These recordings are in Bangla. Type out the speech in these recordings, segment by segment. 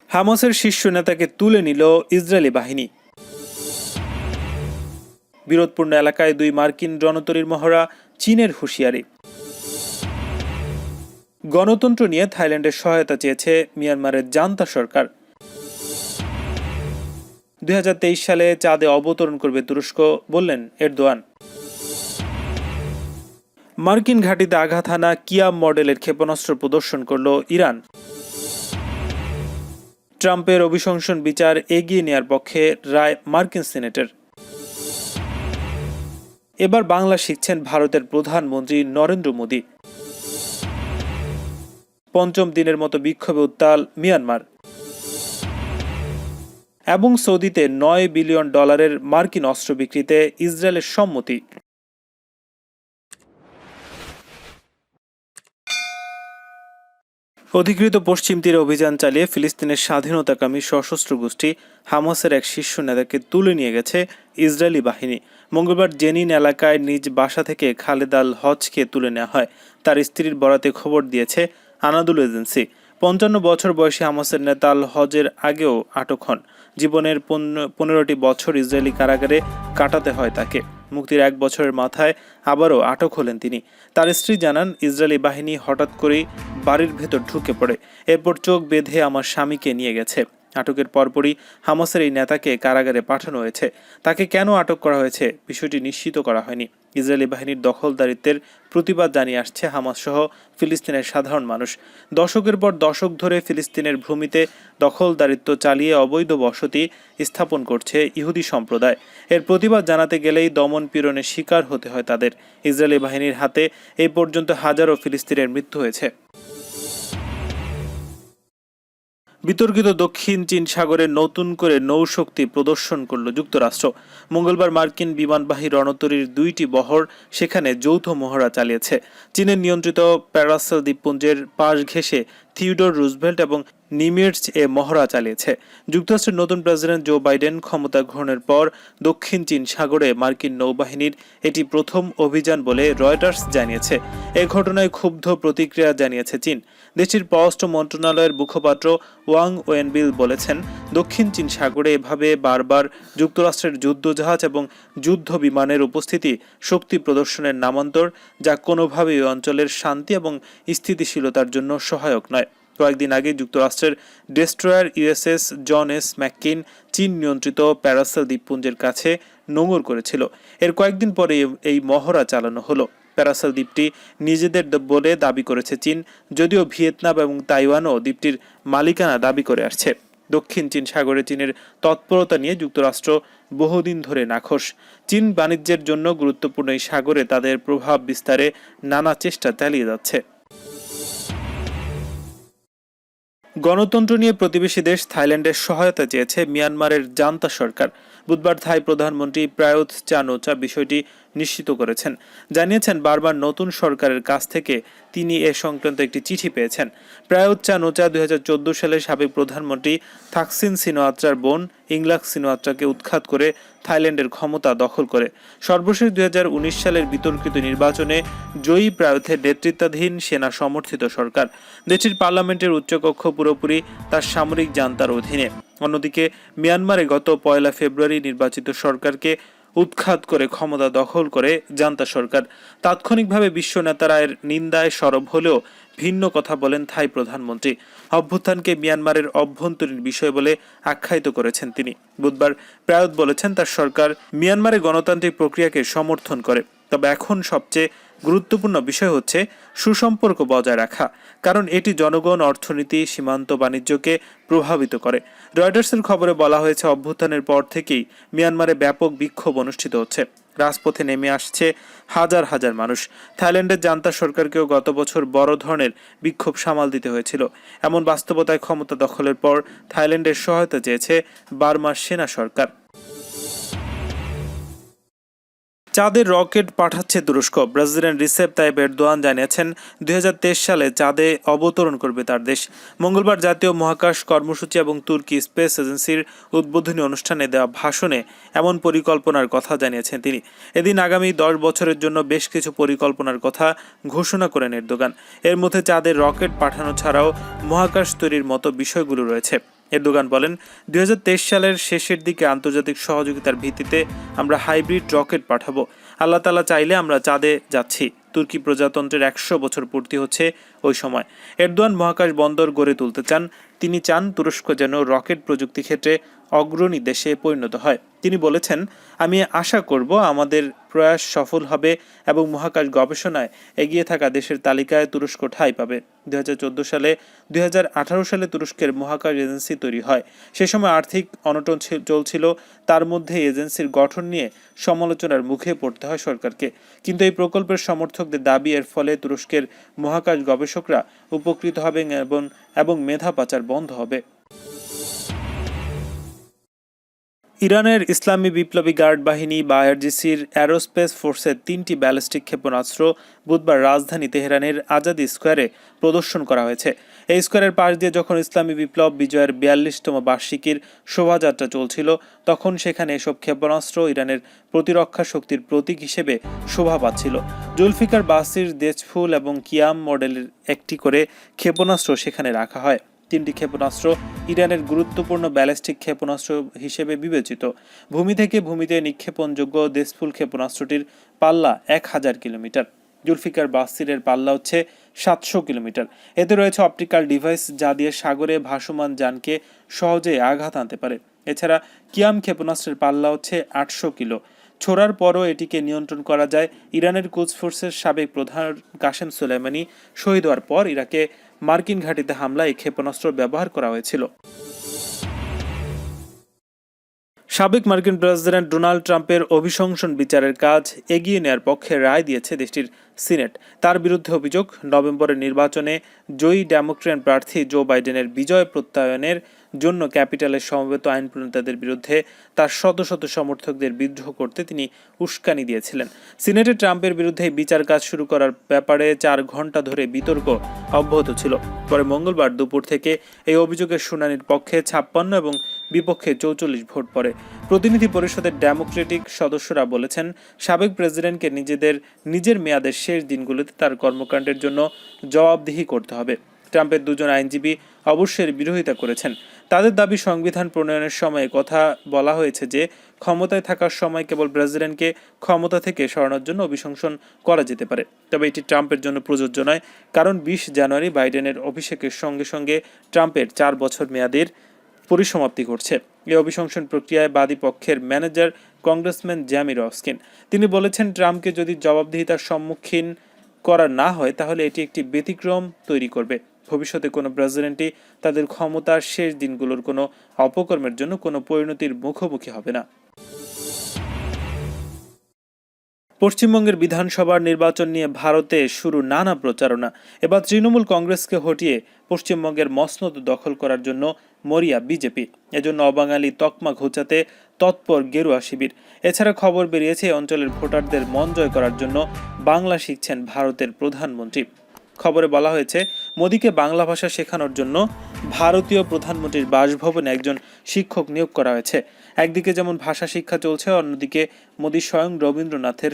হামাসের শীর্ষ নেতাকে তুলে নিল ইসরায়েলি বাহিনী। বিরোধপূর্ণ এলাকায় 2 মার্কিন রণতরীর মহড়া, চীনের হুঁশিয়ারি। গণতন্ত্র নিয়ে থাইল্যান্ডের সহায়তা চেয়েছে মিয়ানমারের জান্তা সরকার। 2023 সালে চাঁদে অবতরণ করবে তুরস্ক, বললেন এরদোয়ান। মার্কিন ঘাঁটিতে আঘাত হানা কিয়াম মডেলের ক্ষেপণাস্ত্র প্রদর্শন করল ইরান। ট্রাম্পের অভিশংসন বিচার এগিয়ে নেয়ার পক্ষে রায় মার্কিন সিনেটের। এবার বাংলা শিখছেন ভারতের প্রধানমন্ত্রী নরেন্দ্র মোদী। পঞ্চম দিনের মতো বিক্ষোভে উত্তাল মিয়ানমার। এবং সৌদিতে $9 বিলিয়ন মার্কিন অস্ত্র বিক্রিতে ইসরায়েলের সম্মতি। অধিকৃত পশ্চিম তীরে অভিযান চালিয়ে ফিলিস্তিনের স্বাধীনতাকামী সশস্ত্র গোষ্ঠী হামাসের এক শীর্ষ নেতাকে তুলে নিয়ে গেছে ইসরায়েলি বাহিনী। মঙ্গলবার জেনিন এলাকায় নিজ বাসা থেকে খালেদ আল হজকে তুলে নেওয়া হয়। তার স্ত্রীর বরাতে খবর দিয়েছে আনাদুল এজেন্সি। 55 বছর বয়সী হামাসের নেতা আল হজের আগেও আটক হন। জীবনের 15টি বছর ইসরায়েলি কারাগারে কাটাতে হয় তাকে। মুক্তির 1 বছরের মাথায় আবারও আটক হলেন তিনি। তার স্ত্রী জানান, ইসরায়েলি বাহিনী হঠাৎ করেই বাড়ির ভেতর ঢুকে পড়ে। এরপর চোখ বেঁধে আমার স্বামীকে নিয়ে গেছে। আটকের পরপরই হামাসের এই নেতাকে কারাগারে পাঠানো হয়েছে। তাকে কেন আটক করা হয়েছে বিষয়টি নিশ্চিত করা হয়নি। ইসরায়েলি বাহিনীর দখলদারিত্বের প্রতিবাদ জানিয়ে আসছে হামাস সহ ফিলিস্তিনের সাধারণ মানুষ। দশকের পর দশক ধরে ফিলিস্তিনের ভূমিতে দখলদারিত্ব চালিয়ে অবৈধ বসতি স্থাপন করছে ইহুদি সম্প্রদায়। এর প্রতিবাদ জানাতে গেলেই দমন পীড়নের শিকার হতে হয় তাদের। ইসরায়েলি বাহিনীর হাতে এই পর্যন্ত হাজারো ফিলিস্তিনের মৃত্যু হয়েছে। বিতর্কিত দক্ষিণ চীন সাগরে নতুন করে নৌশক্তি প্রদর্শন করল যুক্তরাষ্ট্র। মঙ্গলবার মার্কিন বিমানবাহী রণতরীর 2টি বহর সেখানে যৌথ মহড়া চালিয়েছে। চীনের নিয়ন্ত্রিত প্যারাসেল দ্বীপপুঞ্জের পাশ ঘেঁষে থিওডর রুজভেল্ট এবং নিমিটজ এ মহড়া চালিয়েছে। যুক্তরাষ্ট্রের নতুন প্রেসিডেন্ট জো বাইডেন ক্ষমতা গ্রহণের পর দক্ষিণ চীন সাগরে মার্কিন নৌবাহিনীর এটি প্রথম অভিযান বলে রয়টার্স জানিয়েছে। এ ঘটনায় ক্ষুব্ধ প্রতিক্রিয়া জানিয়েছে চীন। দেশটির পররাষ্ট্র মন্ত্রণালয়ের মুখপাত্র ওয়াং ওয়েনবিল বলেছেন, দক্ষিণ চীন সাগরে এভাবে বারবার যুক্তরাষ্ট্রের যুদ্ধজাহাজ এবং যুদ্ধ বিমানের উপস্থিতি শক্তি প্রদর্শনের নামান্তর, যা কোনোভাবেই অঞ্চলের শান্তি এবং স্থিতিশীলতার জন্য সহায়ক নয়। কয়েকদিন আগে যুক্তরাষ্ট্রের ডেস্ট্রয়ার ইউএসএস জন এস ম্যাককেইন চীন নিয়ন্ত্রিত প্যারাসেল দ্বীপপুঞ্জের কাছে নোঙর করেছিল। এর কয়েকদিন পরে এই মহড়া চালানো হলো। প্যারাসেল দ্বীপটি নিজেদের বলে দাবি করেছে চীন, যদিও ভিয়েতনাম এবং তাইওয়ানও দ্বীপটির মালিকানা দাবি করে আসছে। দক্ষিণ চীন সাগরে চীনের তৎপরতা নিয়ে যুক্তরাষ্ট্র বহুদিন ধরে নাখোশ। চীন বাণিজ্যের জন্য গুরুত্বপূর্ণ এই সাগরে তাদের প্রভাব বিস্তারে নানা চেষ্টা চালিয়ে যাচ্ছে। গণতন্ত্র নিয়ে প্রতিবেশী দেশ থাইল্যান্ডের সহায়তা চেয়েছে মিয়ানমারের জান্তা সরকার। বুধবার থাই প্রধানমন্ত্রী প্রায়ুথ চান-ও-চা বিষয়টি নিশ্চিত করেছেন। জানিয়েছেন, বারবার নতুন সরকারের কাছ থেকে তিনি এ সংক্রান্ত একটি চিঠি পেয়েছেন। প্রায়ুথ চান-ও-চা 2014 সালে সাবেক প্রধানমন্ত্রী থাকসিন সিনোয়াত্রার বোন ইংলাক সিনোয়াত্রাকে উৎখাত করে থাইল্যান্ডের ক্ষমতা দখল করে। সর্বশেষ 2019 সালের বিতর্কিত নির্বাচনে জয়ী প্রায়ুথের নেতৃত্বাধীন সেনা সমর্থিত সরকার। দেশটির পার্লামেন্টের উচ্চকক্ষ পুরোপুরি তার সামরিক জান্তার অধীনে। অন্যদিকে মিয়ানমারে গত 1 ফেব্রুয়ারি নির্বাচিত সরকারকে উৎখাত করে ক্ষমতা দখল করে জান্তা সরকার। তাৎক্ষণিকভাবে বিশ্ব নেতারা এর নিন্দায় সরব হলেও ভিন্ন কথা বলেন থাই প্রধানমন্ত্রী। অভ্যুত্থানকে মিয়ানমারের অভ্যন্তরীণ বিষয় বলে আখ্যায়িত করেছেন তিনি। বুধবার প্রায়ুথ বলেছেন, তার সরকার মিয়ানমারে গণতান্ত্রিক প্রক্রিয়াকে সমর্থন করে, তবে এখন সবচেয়ে গুরুত্বপূর্ণ বিষয় হচ্ছে সুসম্পর্ক বজায় রাখা, কারণ এটি জনগণ, অর্থনীতি, সীমান্ত বাণিজ্যকে প্রভাবিত করে। রয়টার্সের খবরে বলা হয়েছে, অভ্যুত্থানের পর থেকেই মিয়ানমারে ব্যাপক বিক্ষোভ অনুষ্ঠিত হচ্ছে। রাজপথে নেমে আসছে হাজার হাজার মানুষ। থাইল্যান্ডের জান্তা সরকারকেও গত বছর বড় ধরনের বিক্ষোভ সামাল দিতে হয়েছিল। এমন বাস্তবতায় ক্ষমতা দখলের পর থাইল্যান্ডের সহায়তা চেয়েছে বার্মার সেনা সরকার। চাঁদে রকেট পাঠাচ্ছে তুরস্ক। প্রেসিডেন্ট রিসেপ তাইপ এরদোয়ান জানিয়েছেন, 2023 সালে চাঁদে অবতরণ করবে তার দেশ। মঙ্গলবার জাতীয় মহাকাশ কর্মসূচি এবং তুর্কি স্পেস এজেন্সির উদ্বোধনী অনুষ্ঠানে দেওয়া ভাষণে এমন পরিকল্পনার কথা জানিয়েছেন তিনি। এদিন আগামী 10 বছরের জন্য বেশ কিছু পরিকল্পনার কথা ঘোষণা করেন এরদোগান। এর মধ্যে চাঁদে রকেট পাঠানো ছাড়াও মহাকাশ তৈরির মতো বিষয়গুলো রয়েছে। এরদোগান বলেন, 2023 সালের শেষের দিকে আন্তর্জাতিক সহযোগিতার ভিত্তিতে আমরা হাইব্রিড রকেট পাঠাবো। আল্লাহ তাআলা চাইলে আমরা চাঁদে যাচ্ছি। তুর্কি প্রজাতন্ত্রের 100 বছর পূর্তি হচ্ছে ওই সময়। এরদোয়ান মহাকাশ বন্দর গড়ে তুলতে চান। তিনি চান তুরস্ক যেন রকেট প্রযুক্তি ক্ষেত্রে অগ্রণী দেশে পরিণত হয়। তিনি বলেছেন, আমি আশা করব আমাদের প্রয়াস সফল হবে এবং মহাকাশ গবেষণায় এগিয়ে থাকা দেশের তালিকায় তুরস্ক ঠাঁই পাবে। 2014 সালে 2018 সালে তুরস্কের মহাকাশ এজেন্সি তৈরি হয়। সে সময় আর্থিক অনটন চলছিল। তার মধ্যে এজেন্সির গঠন নিয়ে সমালোচনার মুখে পড়তে হয় সরকারকে। কিন্তু এই প্রকল্পের সমর্থকদের দাবি, এর ফলে তুরস্কের মহাকাশ গবেষকরা উপকৃত হবেন এবং মেধা পাচার বন্ধ হবে। ইরানের ইসলামী বিপ্লবী গার্ড বাহিনী বা আইআরজিসির অ্যারোস্পেস ফোর্সের 3টি ব্যালিস্টিক ক্ষেপণাস্ত্র বুধবার রাজধানী তেহরানের আজাদি স্কোয়ারে প্রদর্শন করা হয়েছে। এই স্কোয়ারের পাশ দিয়ে যখন ইসলামী বিপ্লব বিজয়ের 42তম বার্ষিকীর শোভাযাত্রা চলছিল, তখন সেখানে এসব ক্ষেপণাস্ত্র ইরানের প্রতিরক্ষা শক্তির প্রতীক হিসেবে শোভা পাচ্ছিল। জুলফিকার বাসির দেজফুল এবং কিয়াম মডেলের একটি করে ক্ষেপণাস্ত্র সেখানে রাখা হয়। 3টি ক্ষেপণাস্ত্র ইরানের গুরুত্বপূর্ণ ব্যালিস্টিক ক্ষেপণাস্ত্র হিসেবে বিবেচিত। ভূমি থেকে ভূমিতে নিক্ষেপণযোগ্য দেজফুল ক্ষেপণাস্ত্রটির পাল্লা 1000 কিলোমিটার। জুলফিকার বাসিরের পাল্লা হচ্ছে 700 কিলোমিটার। এতে রয়েছে অপটিক্যাল ডিভাইস, যা দিয়ে সাগরে ভাসমান যানকে সহজে আঘাত আনতে পারে। এছাড়া কিয়াম ক্ষেপণাস্ত্রের পাল্লা হচ্ছে 800 কিলো। ছোড়ার পরও এটিকে নিয়ন্ত্রণ করা যায়। ইরানের কুদস ফোর্সের সাবেক প্রধান কাসেম সোলেমানি শহীদ হওয়ার পর ইরাকে মার্কিন ঘাঁটিতে হামলায় ক্ষেপণাস্ত্র ব্যবহার করা হয়েছিল। সাবেক মার্কিন প্রেসিডেন্ট ডোনাল্ড ট্রাম্পের অভিশংসন বিচারের কাজ এগিয়ে নেওয়ার পক্ষে রায় দিয়েছে দেশটির সিনেট। তার বিরুদ্ধে অভিযোগ, নভেম্বরের নির্বাচনে জয়ী ডেমোক্র্যাট প্রার্থী জো বাইডেনের বিজয় প্রত্যয়নের জন্য ক্যাপিটালে সমবেত আইন প্রণেতাদের বিরুদ্ধে তার শত শত সমর্থকদের বিদ্রোহ করতে তিনি উস্কানি দিয়েছিলেন। সিনেটে ট্রাম্পের বিরুদ্ধে বিচার কাজ শুরু করার ব্যাপারে 4 ঘন্টা ধরে বিতর্ক অব্যাহত ছিল। পরে মঙ্গলবার দুপুর থেকে এই অভিযোগের শুনানির পক্ষে 56 এবং বিপক্ষে 44 ভোট পড়ে। প্রতিনিধি পরিষদের ডেমোক্রেটিক সদস্যরা বলেছেন, সাবেক প্রেসিডেন্টকে নিজের মেয়াদের শেষ দিনগুলোতে তার কর্মকাণ্ডের জন্য জবাবদিহি করতে হবে। ট্রাম্পের 2 জন আইনজীবী অবশ্যই বিরোধিতা করেছেন। তাদের দাবি, সংবিধান প্রণয়নের সময় কথা বলা হয়েছে যে ক্ষমতায় থাকার সময় কেবল প্রেসিডেন্টকে ক্ষমতা থেকে সরানোর জন্য অভিশংসন করা যেতে পারে। তবে এটি ট্রাম্পের জন্য প্রযোজ্য নয়, কারণ 20 জানুয়ারি বাইডেনের অভিষেকের সঙ্গে সঙ্গে ট্রাম্পের 4 বছর মেয়াদের পরিসমাপ্তি ঘটছে। এই অভিশংসন প্রক্রিয়ায় বাদী পক্ষের ম্যানেজার কংগ্রেসম্যান জ্যামি রস্কিন তিনি বলেছেন, ট্রাম্পকে যদি জবাবদিহিতার সম্মুখীন করা না হয় তাহলে এটি একটি ব্যতিক্রম তৈরি করবে। ভবিষ্যতে কোনো প্রেসিডেন্টই তাদের ক্ষমতার শেষ দিনগুলোর কোনো অপকর্মের জন্য কোনো পরিণতির মুখোমুখি হবে না। পশ্চিমবঙ্গের বিধানসভার নির্বাচন নিয়ে ভারতে শুরু নানা প্রচারণা। এবার তৃণমূল কংগ্রেসকে হটিয়ে পশ্চিমবঙ্গের মসনদ দখল করার জন্য মরিয়া বিজেপি। এজন্য অবাঙালি তকমা ঘোচাতে তৎপর গেরুয়া শিবির। এছাড়া খবর বেরিয়েছে, এই অঞ্চলের ভোটারদের মন জয় করার জন্য বাংলা শিখছেন ভারতের প্রধানমন্ত্রী। খবরে বলা হয়েছে, মোদীকে বাংলা ভাষা শেখানোর জন্য ভারতীয় প্রধানমন্ত্রীর বাসভবনে একজন শিক্ষক নিয়োগ করা হয়েছে। একদিকে যেমন ভাষা শিক্ষা চলছে, অন্যদিকে মোদী স্বয়ং রবীন্দ্রনাথের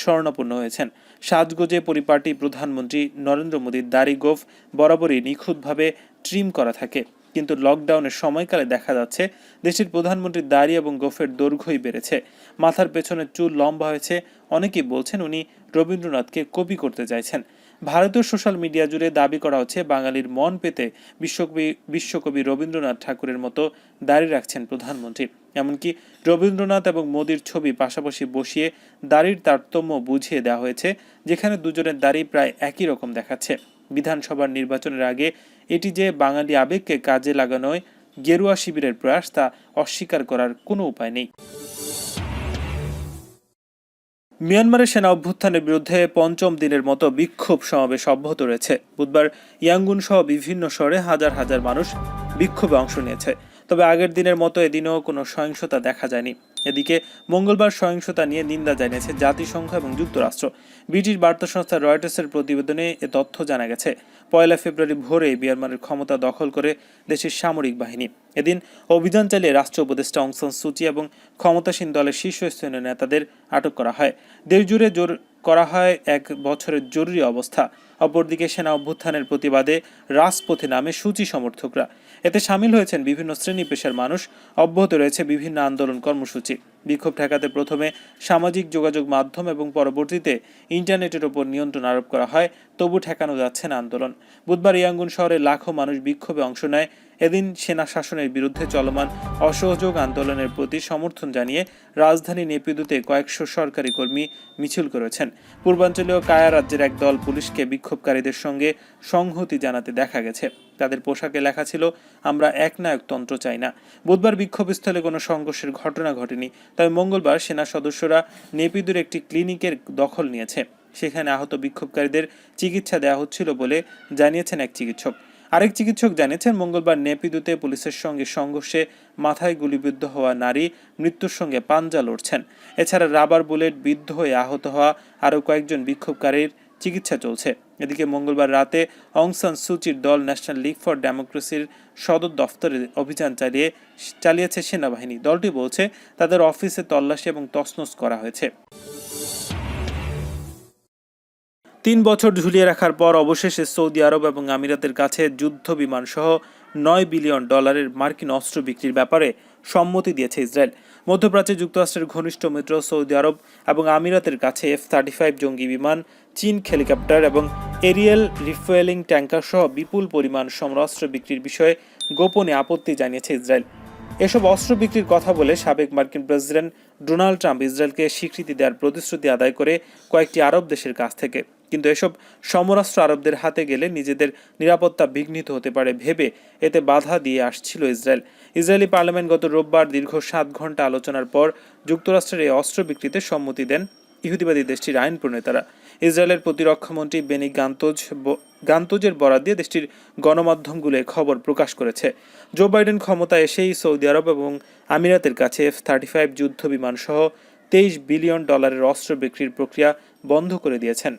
স্বর্ণাপন্ন হয়েছেন। সাজগোজে পরিপাটি প্রধানমন্ত্রী নরেন্দ্র মোদীর দাড়ি গোঁফ বরাবরই নিখুঁতভাবে ট্রিম করা থাকে। কিন্তু লকডাউনের সময়কালে দেখা যাচ্ছে দেশটির প্রধানমন্ত্রীর দাড়ি এবং গোঁফের দৈর্ঘ্যই বেড়েছে। মাথার পেছনে চুল লম্বা হয়েছে। অনেকেই বলছেন উনি রবীন্দ্রনাথকে কপি করতে চাইছেন। ভারতীয় সোশ্যাল মিডিয়া জুড়ে দাবি করা হচ্ছে, বাঙালির মন পেতে বিশ্বকবি রবীন্দ্রনাথ ঠাকুরের মতো দাড়ি রাখছেন প্রধানমন্ত্রী। এমনকি রবীন্দ্রনাথ এবং মোদীর ছবি পাশাপাশি বসিয়ে দাড়ির তারতম্য বুঝিয়ে দেওয়া হয়েছে, যেখানে দুজনের দাড়ি প্রায় একই রকম দেখাচ্ছে। বিধানসভার নির্বাচনের আগে এটি যে বাঙালি আবেগকে কাজে লাগানোয় গেরুয়া শিবিরের প্রয়াস, তা অস্বীকার করার কোনো উপায় নেই। মিয়ানমারের সেনা অভ্যুত্থানের বিরুদ্ধে 5ম দিনের মতো বিক্ষোভ সমাবেশ অব্যাহত রয়েছে। বুধবার ইয়াঙ্গুন সহ বিভিন্ন শহরে হাজার হাজার মানুষ বিক্ষোভে অংশ নিয়েছে। তবে আগের দিনের মতো এদিনও কোনো সহিংসতা দেখা যায়নি। এদিকে মঙ্গলবার সহিংসতা নিয়ে নিন্দা জানিয়েছে জাতিসংঘ এবং যুক্তরাষ্ট্র। ব্রিটিশ বার্তা সংস্থা রয়টার্সের প্রতিবেদনে এ তথ্য জানা গেছে। 1 ফেব্রুয়ারি ভোরে মিয়ানমারের ক্ষমতা দখল করে দেশের সামরিক বাহিনী। এদিন অভিযান চালিয়ে রাষ্ট্র উপদেষ্টা অং সান সুচি এবং ক্ষমতাসীন দলের শীর্ষস্থানীয় নেতাদের আটক করা হয়। দেশ জুড়ে করা হয় 1 বছরের জরুরি অবস্থা। অপরদিকে সেনা অভ্যুত্থানের প্রতিবাদে রাজপথে নামে সূচি সমর্থকরা। এতে সামিল হয়েছেন বিভিন্ন শ্রেণী পেশার মানুষ। অব্যাহত রয়েছে বিভিন্ন আন্দোলন কর্মসূচি। বিক্ষোভ ঠেকাতে প্রথমে সামাজিক যোগাযোগ মাধ্যম এবং পরবর্তীতে ইন্টারনেটের ওপর নিয়ন্ত্রণ আরোপ করা হয়, তবু ঠেকানো যাচ্ছে না আন্দোলন। বুধবার ইয়াঙ্গুন শহরে লাখো মানুষ বিক্ষোভে অংশ নেয়। এদিন সেনা শাসনের বিরুদ্ধে চলমান অসহযোগ আন্দোলনের প্রতি সমর্থন জানিয়ে রাজধানী নেপিদুতে কয়েকশো সরকারি কর্মী মিছিল করেছেন। পূর্বাঞ্চলীয় কায়া রাজ্যের এক দল পুলিশকে বিক্ষোভকারীদের সঙ্গে সংহতি জানাতে দেখা গেছে। তাদের পোশাকে লেখা ছিল, আমরা একনায়কতন্ত্র চাই না। বুধবার বিক্ষোভস্থলে কোনো সংঘর্ষের ঘটনা ঘটেনি, তবে মঙ্গলবার সেনা সদস্যরা নেপিদুর একটি ক্লিনিকের দখল নিয়েছে। সেখানে আহত বিক্ষোভকারীদের চিকিৎসা দেওয়া হচ্ছিল বলে জানিয়েছেন এক চিকিৎসক। আরেক চিকিৎসক জানিয়েছেন, মঙ্গলবার নেপিদুতে পুলিশের সঙ্গে সংঘর্ষে মাথায় গুলিবিদ্ধ হওয়া নারী মৃত্যুর সঙ্গে পাঞ্জা লড়ছেন। এছাড়া রাবার বুলেট বিদ্ধ হয়ে আহত হওয়া আরও কয়েকজন বিক্ষোভকারীর চিকিৎসা চলছে। এদিকে মঙ্গলবার রাতে অং সান সুচির দল ন্যাশনাল লীগ ফর ডেমোক্রেসির সদর দফতরে অভিযান চালিয়েছে সেনাবাহিনী। দলটি বলছে, তাদের অফিসে তল্লাশি এবং তছনছ করা হয়েছে। ৩ বছর ঝুলিয়ে রাখার পর অবশেষে সৌদি আরব এবং আমিরাতের কাছে যুদ্ধ বিমান সহ $9 বিলিয়ন মার্কিন অস্ত্র বিক্রির ব্যাপারে সম্মতি দিয়েছে ইসরায়েল। মধ্যপ্রাচ্যে যুক্তরাষ্ট্রের ঘনিষ্ঠ মিত্র সৌদি আরব এবং আমিরাতের কাছে F-35 জঙ্গি বিমান, চীন হেলিকপ্টার এবং এরিয়েল রিফুয়েলিং ট্যাঙ্কার সহ বিপুল পরিমাণ সমরাস্ত্র বিক্রির বিষয়ে গোপনে আপত্তি জানিয়েছে ইসরায়েল। এসব অস্ত্র বিক্রির কথা বলে সাবেক মার্কিন প্রেসিডেন্ট ডোনাল্ড ট্রাম্প ইসরায়েলকে স্বীকৃতি দেওয়ার প্রতিশ্রুতি আদায় করে কয়েকটি আরব দেশের কাছ থেকে। কিন্তু এসব সমরাস্ত্র আরবদের হাতে গেলে নিজেদের নিরাপত্তা বিঘ্নিত হতে পারে ভেবে এতে বাধা দিয়ে আসছিল ইসরায়েল। ইসরায়েলি পার্লামেন্ট গত রোববার দীর্ঘ 7 ঘন্টা আলোচনার পর যুক্তরাষ্ট্রের এই অস্ত্র বিক্রিতে সম্মতি দেন ইহুদিবাদী দেশটির আইন প্রণেতারা। ইসরায়েলের প্রতিরক্ষামন্ত্রী বেনি গান্তোজের বরাত দিয়ে দেশটির গণমাধ্যমগুলো খবর প্রকাশ করেছে। জো বাইডেন ক্ষমতায় এসেই সৌদি আরব এবং আমিরাতের কাছে F-35 যুদ্ধ বিমান সহ $23 বিলিয়ন অস্ত্র বিক্রির প্রক্রিয়া বন্ধ করে দিয়েছেন।